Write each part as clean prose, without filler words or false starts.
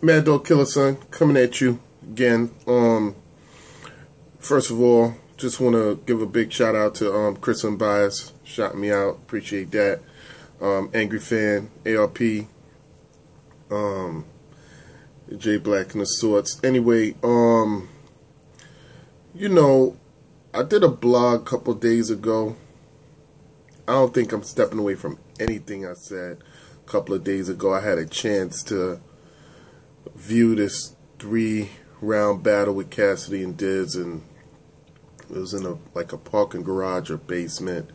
Mad Dog Killer Son coming at you again. First of all, just want to give a big shout out to Chris Unbiased, shouting me out. Appreciate that. Angry Fan, ARP, J Black and the Sorts. Anyway, you know, I did a blog a couple days ago. I don't think I'm stepping away from anything I said a couple of days ago. I had a chance to view this 3-round battle with Cassidy and Diz, and it was in a parking garage or basement.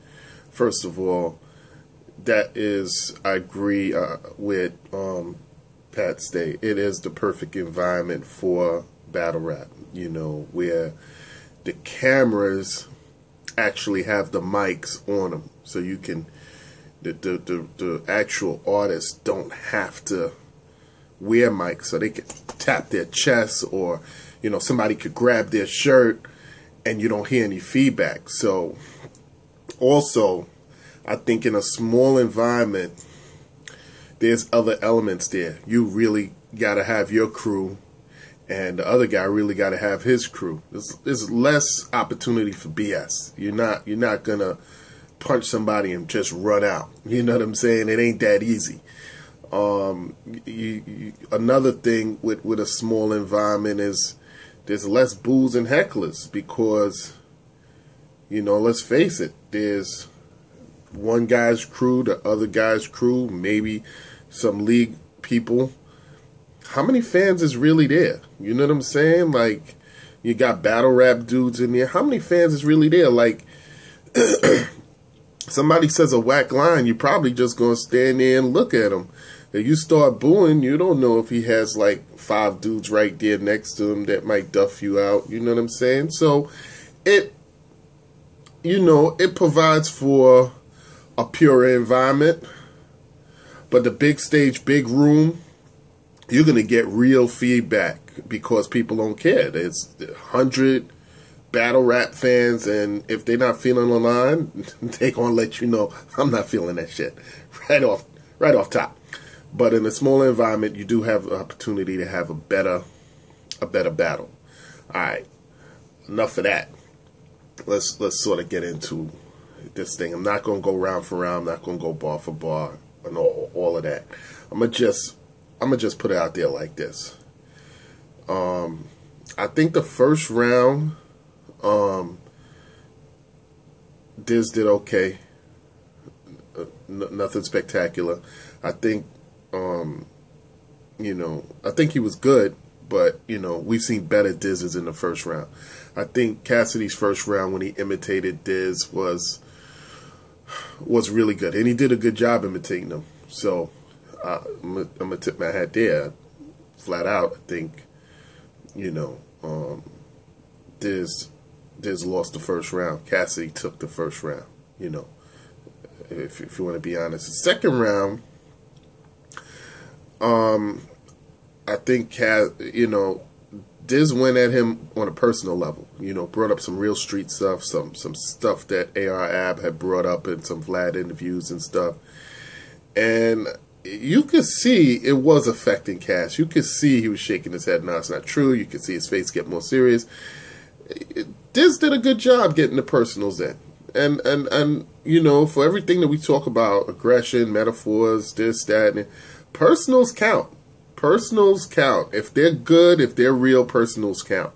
First of all, that is, I agree with Pat Stay. It is the perfect environment for battle rap, you know, where the cameras actually have the mics on them, so you can, the actual artists don't have to wear mics, so they can tap their chest, or, you know, somebody could grab their shirt and you don't hear any feedback. So also, I think in a small environment, there's other elements there. You really got to have your crew, and the other guy really got to have his crew. There's less opportunity for BS. You're not gonna punch somebody and just run out. You know what I'm saying? It ain't that easy. Another thing with a small environment is there's less boos and hecklers, because, you know, let's face it, there's one guy's crew, the other guy's crew, maybe some league people. How many fans is really there? You know what I'm saying? Like, you got battle rap dudes in there. How many fans is really there? Like, somebody says a whack line, you're probably just going to stand there and look at him. If you start booing, you don't know if he has like 5 dudes right there next to him that might duff you out. You know what I'm saying? So it, you know, it provides for a pure environment. But the big stage, big room, you're going to get real feedback because people don't care. There's 100 battle rap fans, and if they're not feeling the line, they're going to let you know, I'm not feeling that shit right off top. But in a smaller environment, you do have the opportunity to have a better battle. All right, enough of that. Let's sort of get into this thing. I'm not going to go round for round. I'm not going to go bar for bar and all of that. I'm gonna just put it out there like this. I think the first round, Diz did okay. Nothing spectacular. I think, you know, I think he was good, but, you know, we've seen better Dizzes in the first round. I think Cassidy's first round, when he imitated Diz, was really good, and he did a good job imitating him. So I'm gonna tip my hat there, flat out. I think, you know, Diz lost the first round. Cassidy took the first round. You know, if you want to be honest. The second round, I think you know, Diz went at him on a personal level. You know, brought up some real street stuff, some stuff that AR Ab had brought up in some Vlad interviews and stuff. And you could see it was affecting Cass. You could see he was shaking his head. No, it's not true. You could see his face get more serious. Diz did a good job getting the personals in. And you know, for everything that we talk about, aggression, metaphors, this, that, and personals count. Personals count. If they're good, if they're real, personals count.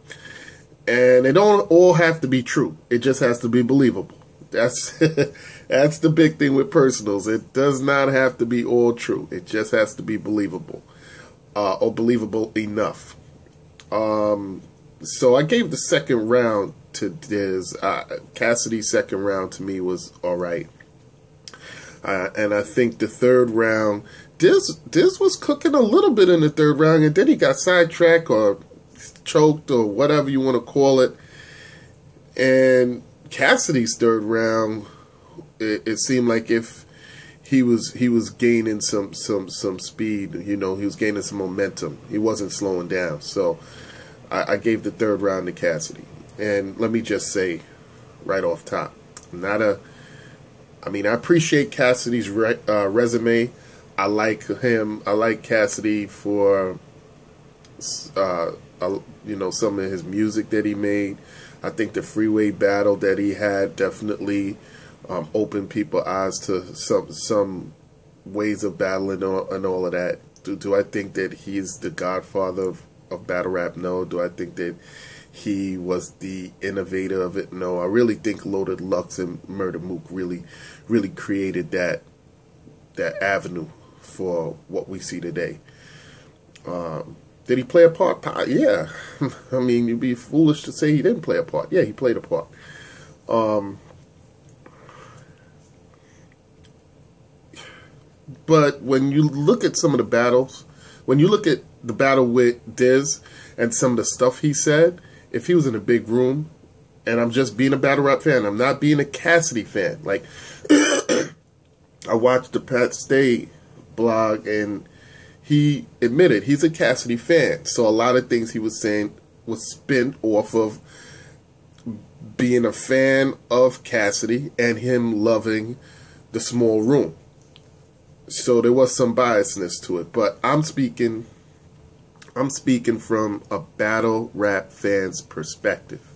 And they don't all have to be true. It just has to be believable. That's that's the big thing with personals. It does not have to be all true. It just has to be believable, or believable enough. So I gave the second round to Diz. Cassidy's second round to me was all right. And I think the third round, Diz was cooking a little bit in the third round, and then he got sidetracked or choked or whatever you want to call it. And Cassidy's third round, it seemed like if he was gaining some speed, you know, he was gaining some momentum. He wasn't slowing down. So I gave the third round to Cassidy. And let me just say right off top, I mean, I appreciate Cassidy's resume. I like him. I like Cassidy for some of his music that he made. I think the freeway battle that he had definitely opened people's eyes to some ways of battling and all of that. Do I think that he's the godfather of battle rap? No. Do I think that he was the innovator of it? No. I really think Loaded Lux and Murder Mook really created that avenue for what we see today. Did he play a part? Yeah. I mean, you'd be foolish to say he didn't play a part. Yeah, he played a part. But when you look at some of the battles, when you look at the battle with Diz and some of the stuff he said, if he was in a big room, and I'm just being a battle rap fan, I'm not being a Cassidy fan. Like, I watched the Pat Stay blog, and he admitted he's a Cassidy fan. So a lot of things he was saying was spent off of being a fan of Cassidy and him loving the small room. So there was some biasness to it, but I'm speaking from a battle rap fan's perspective.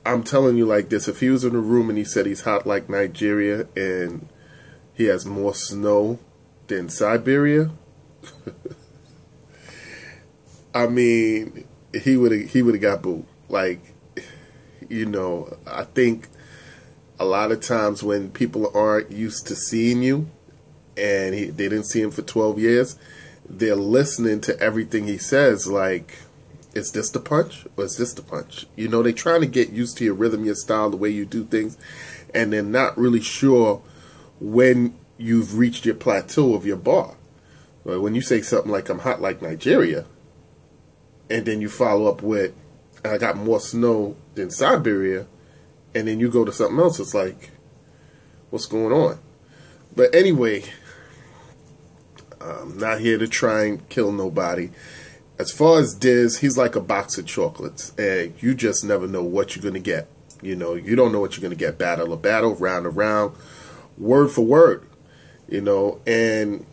I'm telling you like this, if he was in a room and he said he's hot like Nigeria and he has more snow than Siberia, I mean, he would have got booed. Like, I think a lot of times when people aren't used to seeing you and they didn't see him for 12 years, they're listening to everything he says like, is this the punch or is this the punch? They're trying to get used to your rhythm, your style, the way you do things, and they're not really sure when you've reached your plateau of your bar. When you say something like, I'm hot like Nigeria, and then you follow up with, I got more snow than Siberia, and then you go to something else, it's like, what's going on? But anyway, I'm not here to try and kill nobody. As far as Diz, he's like a box of chocolates, and you just never know what you're going to get. You don't know what you're going to get, battle to battle, round to round, word for word. And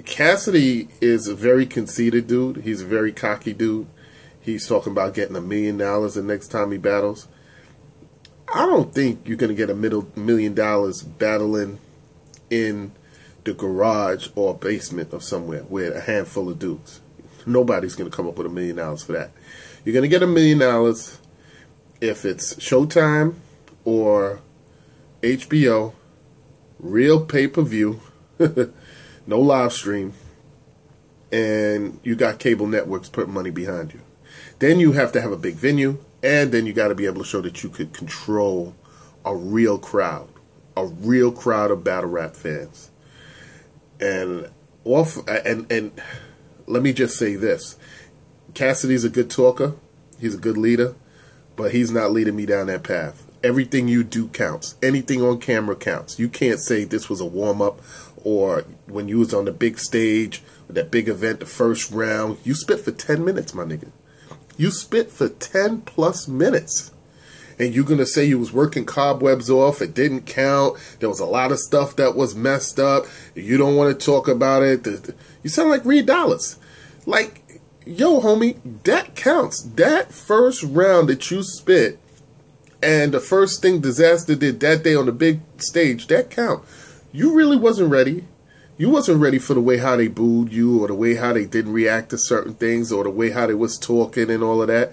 Cassidy is a very conceited dude. He's a very cocky dude. He's talking about getting $1 million the next time he battles. I don't think you're going to get $1 million battling in the garage or basement of somewhere with a handful of dudes. Nobody's going to come up with $1 million for that. You're going to get $1 million if it's Showtime or HBO, real pay-per-view, no live stream, and you got cable networks putting money behind you. Then you have to have a big venue, and then you got to be able to show that you could control a real crowd of battle rap fans. And let me just say this. Cassidy's a good talker. He's a good leader, but he's not leading me down that path. Everything you do counts. Anything on camera counts. You can't say this was a warm-up or when you was on the big stage, that big event, the first round. You spit for 10 minutes, my nigga. You spit for 10 plus minutes. And you're going to say you was working cobwebs off. It didn't count. There was a lot of stuff that was messed up. You don't want to talk about it. You sound like Reed Dollars. Like, yo, homie, that counts. That first round that you spit and the first thing Dizaster did that day on the big stage, that count. You really wasn't ready. You wasn't ready for the way how they booed you or the way how they didn't react to certain things or the way how they was talking and all of that.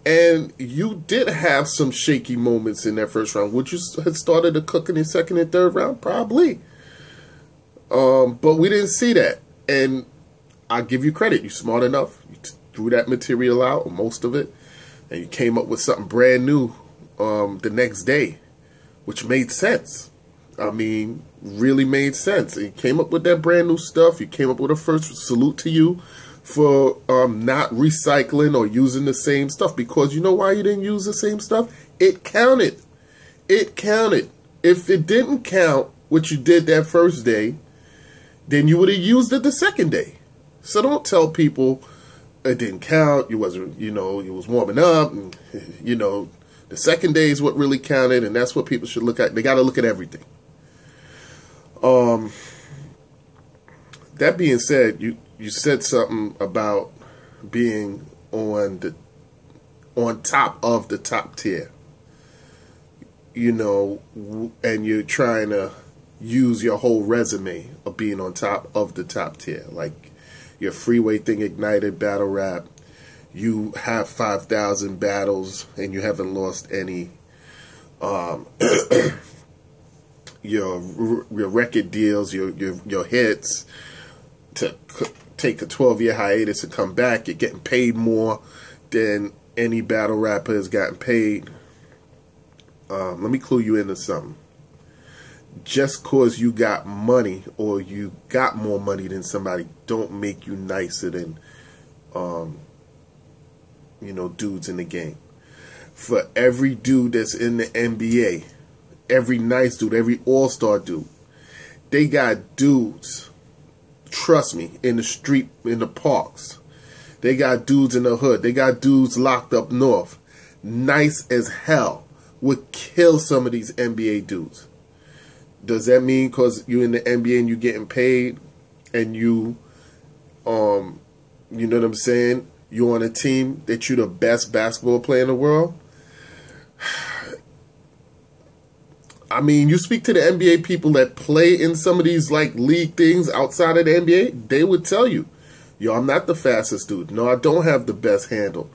And you did have some shaky moments in that first round. Would you have started to cook in the second and third round? Probably. But we didn't see that. And I give you credit. You're smart enough. You threw that material out, or most of it, and you came up with something brand new the next day, which made sense. I mean, really made sense. You came up with that brand new stuff. You came up with a first salute to you for not recycling or using the same stuff. Because you know why you didn't use the same stuff? It counted. It counted. If it didn't count what you did that first day, then you would have used it the second day. So don't tell people it didn't count. You wasn't, you was warming up. And, the second day is what really counted, and that's what people should look at. They got to look at everything. that being said, you said something about being on top of the top tier, you know, and you're trying to use your whole resume of being on top of the top tier, like your freeway thing, ignited battle rap. You have 5,000 battles and you haven't lost any. Your record deals, your hits, to take a 12-year hiatus and come back. You're getting paid more than any battle rapper has gotten paid. Let me clue you into something. Just cause you got money or you got more money than somebody don't make you nicer than you know, dudes in the game. For every dude that's in the NBA, every nice dude, every all-star dude, they got dudes, trust me, in the street, in the parks. They got dudes in the hood. They got dudes locked up north. Nice as hell. Would kill some of these NBA dudes. Does that mean because you're in the NBA and you're getting paid and you know what I'm saying, you're on a team that you're the best basketball player in the world? I mean, you speak to the NBA people that play in some of these like league things outside of the NBA, they would tell you, yo, I'm not the fastest dude. No, I don't have the best handle.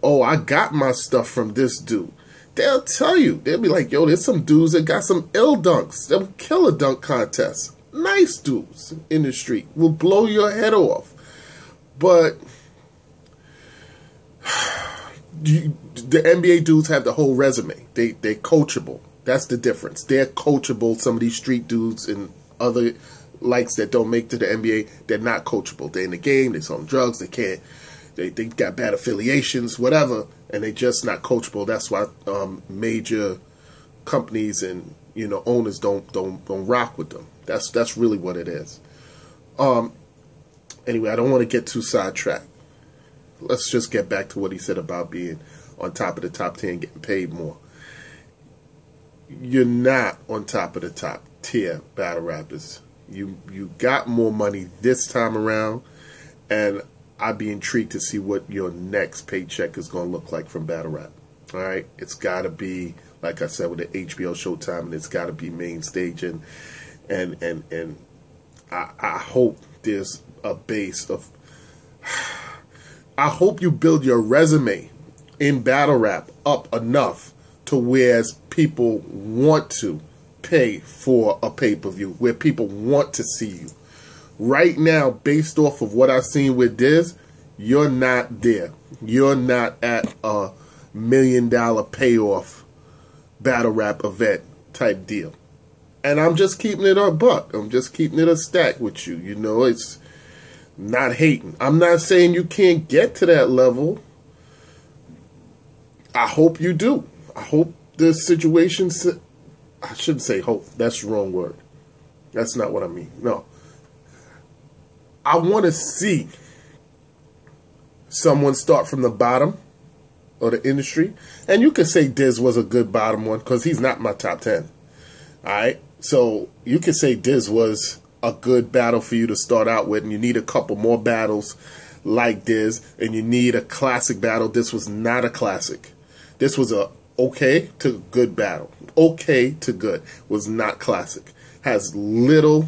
Oh, I got my stuff from this dude. They'll tell you. They'll be like, yo, there's some dudes that got some ill dunks. They'll kill a dunk contest. Nice dudes in the street. Will blow your head off. But the NBA dudes have the whole resume. They're coachable. That's the difference. They're coachable. Some of these street dudes and other likes that don't make to the NBA, they're not coachable. They're in the game. They're on drugs. They can't. They got bad affiliations, whatever, and they just not coachable. That's why major companies and, you know, owners don't rock with them. That's really what it is. Anyway, I don't want to get too sidetracked. Let's just get back to what he said about being on top of the top 10, getting paid more. You're not on top of the top tier battle rappers. You got more money this time around, and I'd be intrigued to see what your next paycheck is going to look like from battle rap. All right, it's got to be, like I said, with the HBO Showtime, and it's got to be main stage, and I hope there's a base of. I hope you build your resume in battle rap up enough to where people want to pay for a pay-per-view, where people want to see you. Right now, based off of what I've seen with Diz, you're not there. You're not at a $1 million payoff battle rap event type deal. And I'm just keeping it a buck. I'm just keeping it a stack with you. You know, it's not hating. I'm not saying you can't get to that level. I hope you do. I hope the situation, I shouldn't say hope. That's the wrong word. That's not what I mean. No. I want to see someone start from the bottom of the industry. And you could say Diz was a good bottom one because he's not my top 10. All right? So you could say Diz was a good battle for you to start out with, and you need a couple more battles like Diz, and you need a classic battle. This was not a classic. This was a okay to good battle. Okay to good. Was not classic. Has little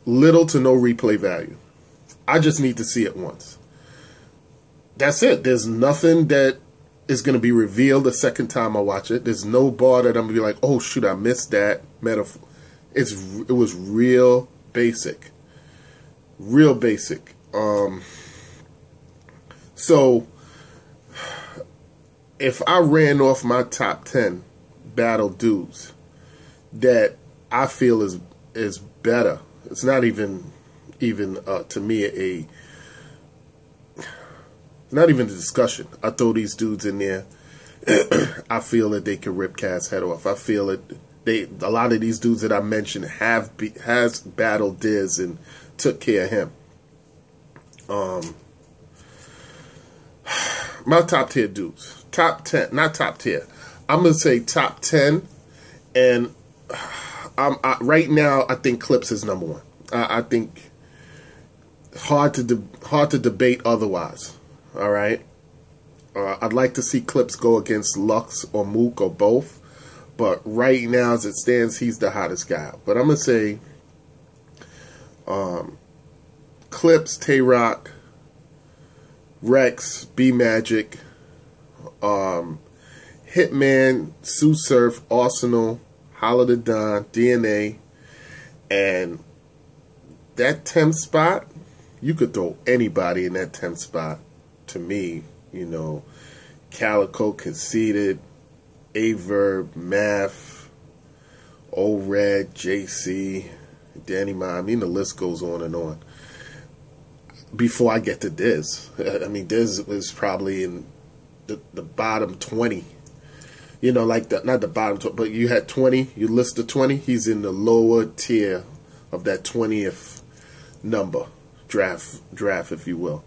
to no replay value. I just need to see it once. That's it. There's nothing that is going to be revealed the second time I watch it. There's no bar that I'm going to be like, oh, shoot, I missed that metaphor. It was real basic. Real basic. So, if I ran off my top 10 battle dudes that I feel is better, it's not even to me not even a discussion. I throw these dudes in there. I feel that they can rip Cass' head off. I feel that a lot of these dudes that I mentioned has battled Diz and took care of him. My top tier dudes, top 10, not top tier. I'm gonna say top 10, and right now I think Clips is number one. I think hard to debate otherwise. All right. I'd like to see Clips go against Lux or Mook or both, but right now as it stands, he's the hottest guy. But I'm gonna say Clips, Tay Rock, Rex, B Magic, Hitman, Sue Surf, Arsenal, Holla the Don, DNA, and that 10th spot, you could throw anybody in that 10th spot. To me, you know, Calico, Conceited, Averb, Math, O-Red, JC, Danny Ma. I mean, the list goes on and on. Before I get to Diz, I mean, Diz is probably in the bottom 20. You know, like not the bottom 20, but you had 20. You list the 20. He's in the lower tier of that 20th number draft, if you will.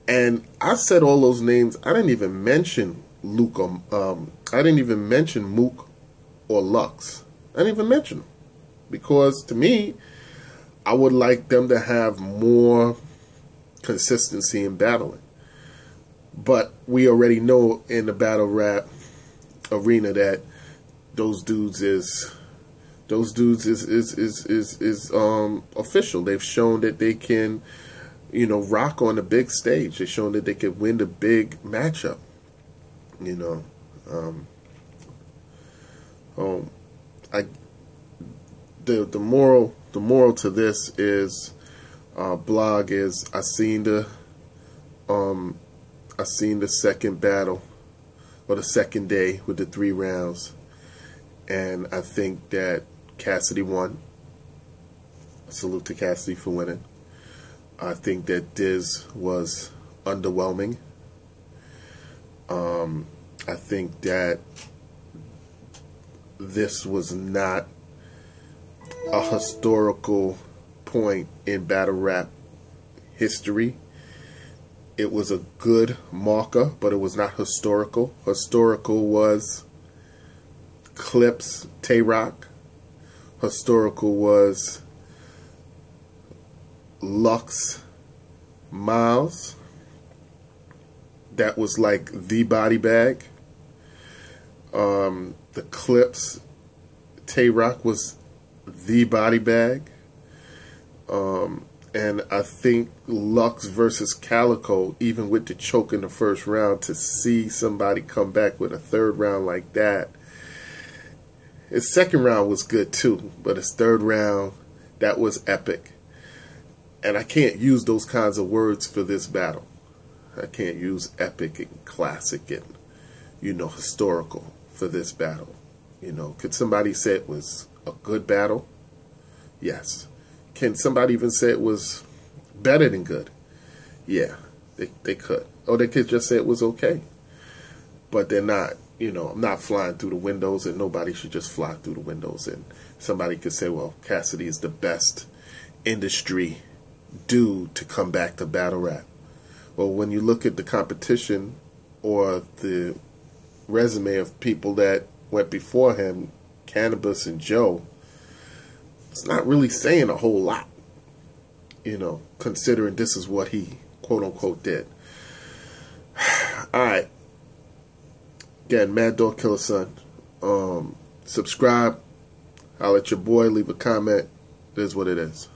And I said all those names. I didn't even mention Luke. I didn't even mention Mook or Lux. I didn't even mention them because to me, I would like them to have more consistency in battling. But we already know in the battle rap arena that those dudes is official. They've shown that they can, you know, rock on the big stage. They've shown that they can win the big matchup. You know, the moral to this is blog is I seen the second battle or the second day with the 3 rounds, and I think that Cassidy won. Salute to Cassidy for winning. I think that Diz was underwhelming. I think that this was not a historical point in battle rap history. It was a good marker, but it was not historical. Historical was Clips, Tay Rock. Historical was Lux, Miles. That was like the body bag. The Clips, Tay Rock was the body bag. And I think Lux versus Calico, even with the choke in the first round, to see somebody come back with a third round like that. His second round was good too, but his third round, that was epic. And I can't use those kinds of words for this battle. I can't use epic and classic and, you know, historical for this battle. You know, could somebody say it was a good battle? Yes. Can somebody even say it was better than good? Yeah, they could. Or they could just say it was okay. But they're not, you know, I'm not flying through the windows, and nobody should just fly through the windows. And somebody could say, well, Cassidy is the best industry dude to come back to battle rap. Well, when you look at the competition or the resume of people that went before him, Cannabis and Joe, it's not really saying a whole lot, you know, considering this is what he quote-unquote did. Alright. Again, Mad Dog Killer Son. Subscribe. Holler at your boy. Leave a comment. It is what it is.